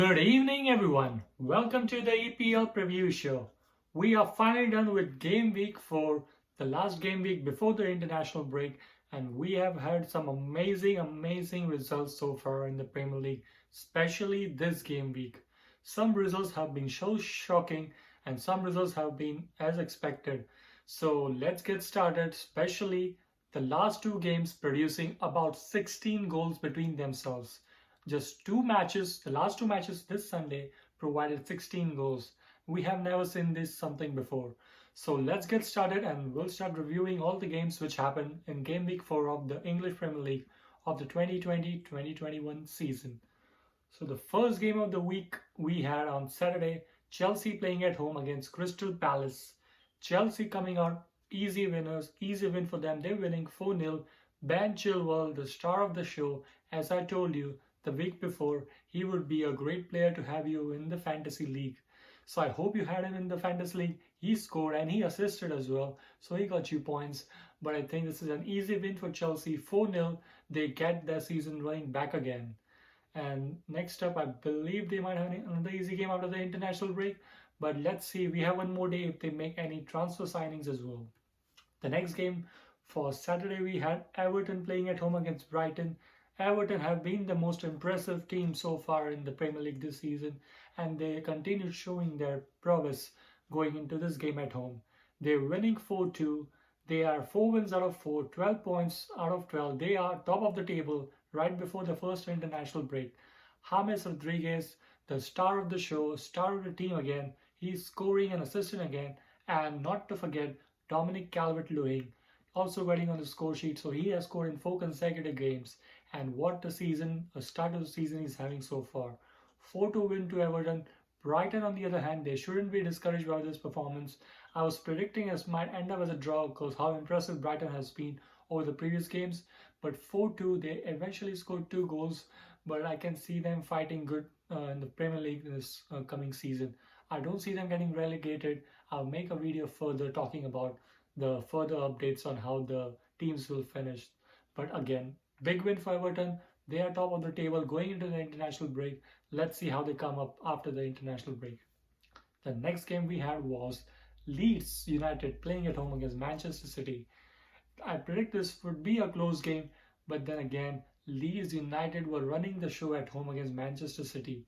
Good evening, everyone. Welcome to the EPL preview show. We are finally done with game week for the last game week before the international break, and we have had some amazing results so far in the Premier League, especially this game week. Some results have been so shocking, and some results have been as expected. So let's get started, especially the last two games producing about 16 goals between themselves. Just two matches, the last two matches this Sunday provided 16 goals. We have never seen this something before. So let's get started and we'll start reviewing all the games which happened in game week 4 of the English Premier League of the 2020-2021 season. So the first game of the week we had on Saturday, Chelsea playing at home against Crystal Palace. Chelsea coming out easy winners, easy win for them. They're winning 4-0. Ben Chilwell, the star of the show, as I told you, the week before, he would be a great player to have you in the fantasy league. So I hope you had him in the fantasy league. He scored and he assisted as well. So he got you points. But I think this is an easy win for Chelsea. 4-0. They get their season running back again. And next up, I believe they might have another easy game after the international break. But let's see. We have one more day if they make any transfer signings as well. The next game for Saturday, we had Everton playing at home against Brighton. Everton have been the most impressive team so far in the Premier League this season, and they continue showing their prowess going into this game at home. They're winning 4-2. They are 4 wins out of 4, 12 points out of 12. They are top of the table right before the first international break. James Rodriguez, the star of the show, star of the team again. He's scoring and assisting again. And not to forget, Dominic Calvert-Lewin also getting on the score sheet. So he has scored in 4 consecutive games. And what a start of the season he's having so far. 4-2 win to Everton. Brighton, on the other hand, they shouldn't be discouraged by this performance. I was predicting it might end up as a draw because how impressive Brighton has been over the previous games. But 4-2, they eventually scored 2 goals. But I can see them fighting good in the Premier League this coming season. I don't see them getting relegated. I'll make a video further talking about the further updates on how the teams will finish. But again, big win for Everton. They are top of the table going into the international break. Let's see how they come up after the international break. The next game we had was Leeds United playing at home against Manchester City. I predict this would be a close game, but then again, Leeds United were running the show at home against Manchester City.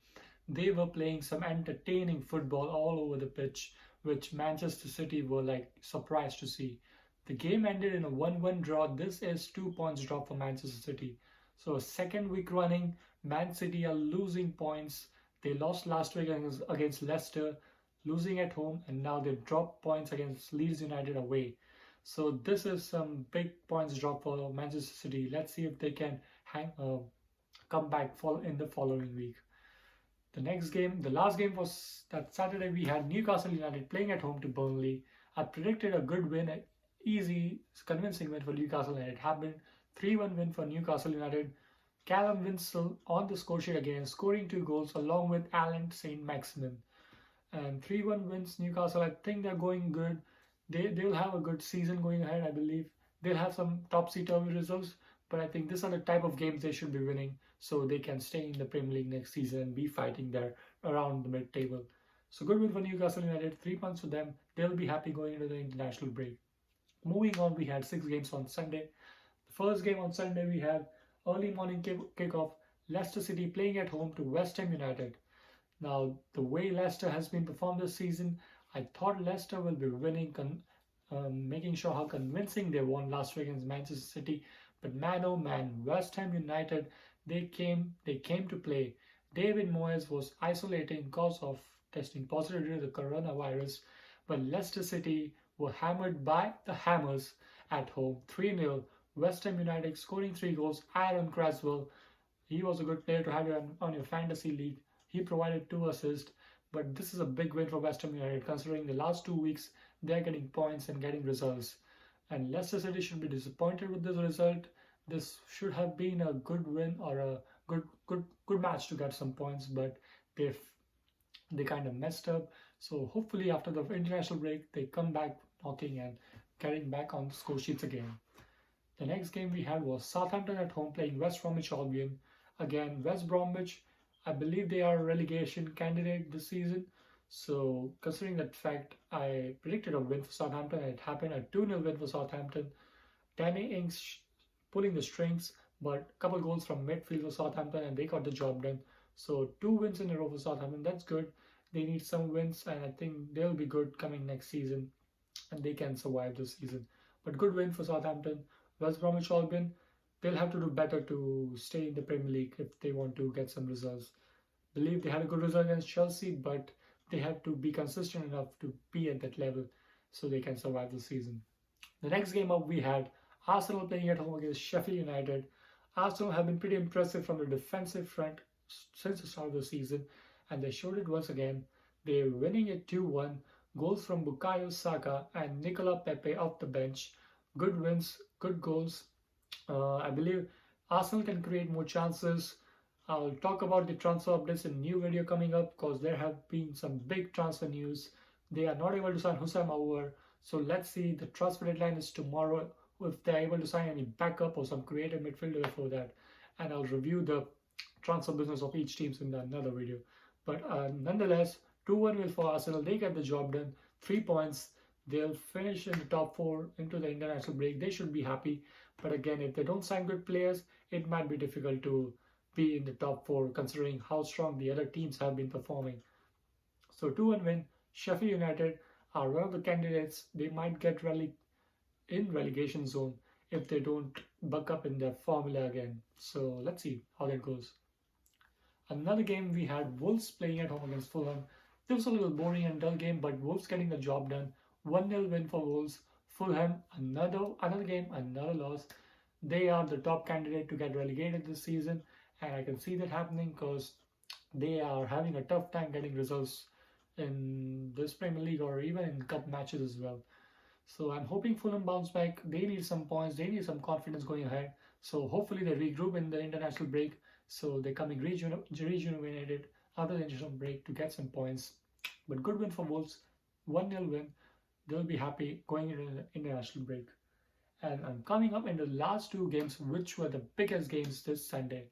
They were playing some entertaining football all over the pitch, which Manchester City were like surprised to see. The game ended in a 1-1 draw. This is 2 points drop for Manchester City. So second week running, Man City are losing points. They lost last week against Leicester, losing at home, and now they've dropped points against Leeds United away. So this is some big points drop for Manchester City. Let's see if they can come back in the following week. The next game, the last game was that Saturday. We had Newcastle United playing at home to Burnley. I predicted a good win, easy, convincing win for Newcastle, and it happened. 3-1 win for Newcastle United. Callum Winslow on the score sheet again, scoring 2 goals along with Alan Saint-Maximin. And 3-1 wins Newcastle. I think they're going good. They'll have a good season going ahead, I believe. They'll have some topsy-turvy results, but I think these are the type of games they should be winning so they can stay in the Premier League next season and be fighting there around the mid-table. So good win for Newcastle United. 3 points for them. They'll be happy going into the international break. Moving on, we had 6 games on Sunday. The first game on Sunday, we had early morning kickoff, Leicester City playing at home to West Ham United. Now, the way Leicester has been performed this season, I thought Leicester will be winning, making sure how convincing they won last week against Manchester City. But man, oh man, West Ham United, they came to play. David Moyes was isolating cause of testing positive due to the coronavirus, but Leicester City were hammered by the Hammers at home, 3-0. West Ham United scoring 3 goals. Aaron Cresswell, he was a good player to have on your fantasy league. He provided 2 assists, but this is a big win for West Ham United considering the last 2 weeks they're getting points and getting results. And Leicester City should be disappointed with this result. This should have been a good win or a good match to get some points, but they kind of messed up. So hopefully after the international break they come back knocking and getting back on the score sheets again. The next game we had was Southampton at home playing West Bromwich Albion. Again, West Bromwich, I believe they are a relegation candidate this season. So considering that fact, I predicted a win for Southampton and it happened, a 2-0 win for Southampton. Danny Ings pulling the strings, but a couple goals from midfield for Southampton and they got the job done. So 2 wins in a row for Southampton, that's good. They need some wins and I think they'll be good coming next season and they can survive this season. But good win for Southampton. West Bromwich Albion, they'll have to do better to stay in the Premier League if they want to get some results. Believe they had a good result against Chelsea, but they have to be consistent enough to be at that level so they can survive the season. The next game up we had Arsenal playing at home against Sheffield United. Arsenal have been pretty impressive from the defensive front since the start of the season, and they showed it once again. They're winning it 2-1. Goals from Bukayo Saka and Nicola Pepe off the bench. Good wins, good goals. I believe Arsenal can create more chances. I'll talk about the transfer updates in a new video coming up because there have been some big transfer news. They are not able to sign Husam over. So let's see, the transfer deadline is tomorrow. If they're able to sign any backup or some creative midfielder for that. And I'll review the transfer business of each team in another video. But nonetheless, 2-1 win for Arsenal. They get the job done. 3 points. They'll finish in the top 4 into the international break. They should be happy. But again, if they don't sign good players, it might be difficult to be in the top 4 considering how strong the other teams have been performing. So 2-1 win. Sheffield United are one of the candidates. They might get in relegation zone if they don't buck up in their formula again. So let's see how that goes. Another game we had Wolves playing at home against Fulham. This was a little boring and dull game, but Wolves getting the job done. 1-0 win for Wolves. Fulham, another game, another loss. They are the top candidate to get relegated this season, and I can see that happening because they are having a tough time getting results in this Premier League or even in cup matches as well. So I'm hoping Fulham bounce back. They need some points. They need some confidence going ahead. So hopefully they regroup in the international break. So they're coming rejuvenated after the international break to get some points. But good win for Wolves. 1-0 win. They'll be happy going into the international break. And I'm coming up in the last 2 games, which were the biggest games this Sunday.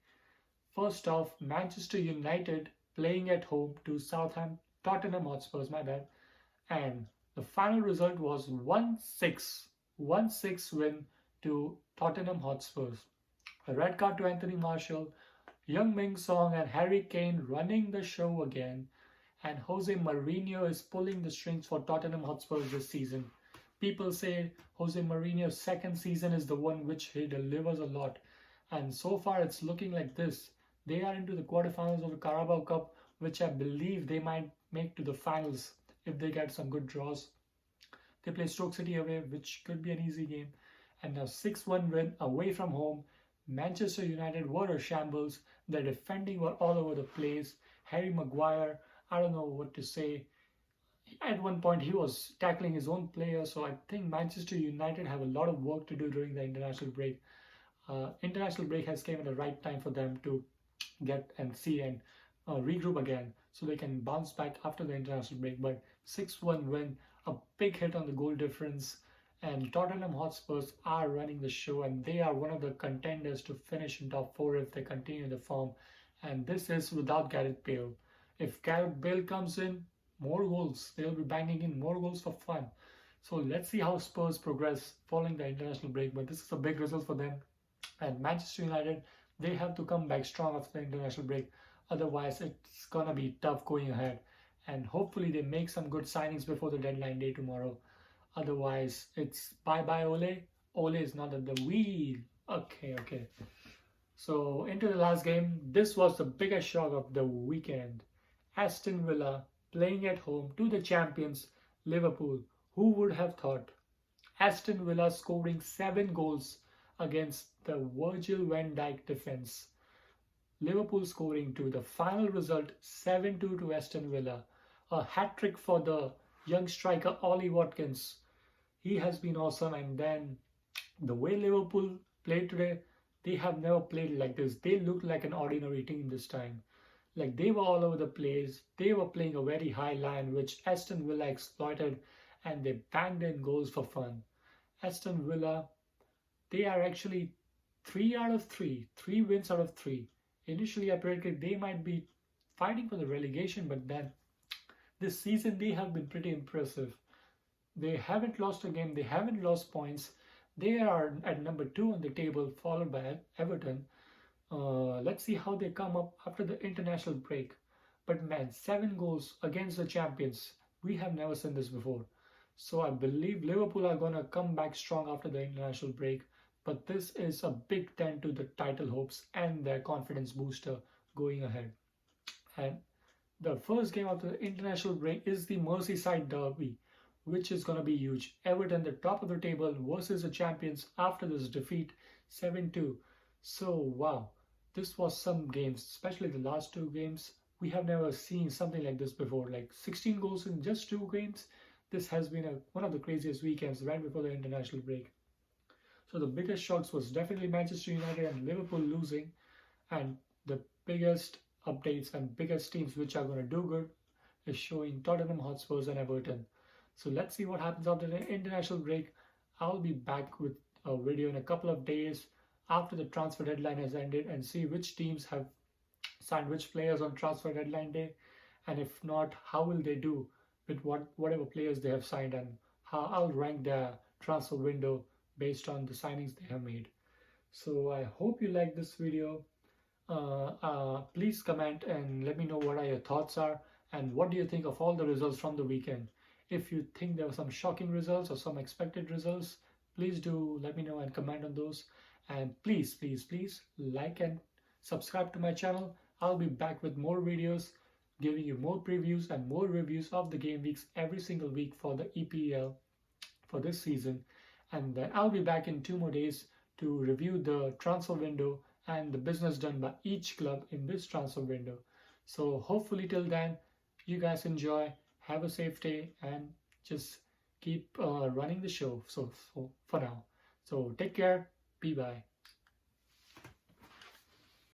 First off, Manchester United playing at home to Tottenham Hotspurs, my bad. And the final result was 1-6 win to Tottenham Hotspurs. A red card to Anthony Martial, Young Min Song and Harry Kane running the show again, and Jose Mourinho is pulling the strings for Tottenham Hotspurs this season. People say Jose Mourinho's second season is the one which he delivers a lot, and so far it's looking like this. They are into the quarterfinals of the Carabao Cup, which I believe they might make to the finals if they get some good draws. They play Stoke City away, which could be an easy game. And now 6-1 win away from home. Manchester United were a shambles. Their defending were all over the place. Harry Maguire, I don't know what to say. At one point, he was tackling his own player. So I think Manchester United have a lot of work to do during the international break. International break has came at the right time for them to get and see and regroup again so they can bounce back after the international break. But 6-1 win, a big hit on the goal difference, and Tottenham Hotspurs are running the show and they are one of the contenders to finish in top 4 if they continue the form, and this is without Gareth Bale. If Gareth Bale comes in, more goals, they'll be banging in more goals for fun. So let's see how Spurs progress following the international break, but this is a big result for them. And Manchester United, they have to come back strong after the international break. Otherwise, it's going to be tough going ahead. And hopefully they make some good signings before the deadline day tomorrow. Otherwise, it's bye-bye Ole. Ole is not at the wheel. Okay. So into the last game, this was the biggest shock of the weekend. Aston Villa playing at home to the champions, Liverpool. Who would have thought? Aston Villa scoring 7 goals against the Virgil van Dijk defense. Liverpool scoring 2. The final result 7-2 to Aston Villa. A hat-trick for the young striker Ollie Watkins. He has been awesome, and then the way Liverpool played today, they have never played like this. They looked like an ordinary team this time. Like they were all over the place. They were playing a very high line which Aston Villa exploited, and they banged in goals for fun. Aston Villa, they are actually 3 wins out of 3. Initially I predicted they might be fighting for the relegation, but then this season they have been pretty impressive. They haven't lost a game, they haven't lost points. They are at number 2 on the table, followed by Everton. Let's see how they come up after the international break. But man, 7 goals against the champions. We have never seen this before. So I believe Liverpool are going to come back strong after the international break. But this is a big dent to the title hopes and their confidence booster going ahead. And the first game of the international break is the Merseyside derby, which is going to be huge. Everton, the top of the table, versus the champions after this defeat 7-2. So wow, this was some games, especially the last 2 games. We have never seen something like this before, like 16 goals in just 2 games. This has been one of the craziest weekends right before the international break. So the biggest shocks was definitely Manchester United and Liverpool losing, and the biggest updates and biggest teams which are going to do good is showing Tottenham Hotspurs and Everton. So let's see what happens after the international break. I'll be back with a video in a couple of days after the transfer deadline has ended and see which teams have signed which players on transfer deadline day, and if not, how will they do with whatever players they have signed, and how I'll rank their transfer window based on the signings they have made. So I hope you like this video. Please comment and let me know what are your thoughts are and what do you think of all the results from the weekend. If you think there were some shocking results or some expected results, please do let me know and comment on those. And please like and subscribe to my channel. I'll be back with more videos giving you more previews and more reviews of the game weeks every single week for the EPL for this season. And then I'll be back in 2 more days to review the transfer window and the business done by each club in this transfer window. So hopefully till then, you guys enjoy, have a safe day, and just keep running the show. So for now, so take care, bye.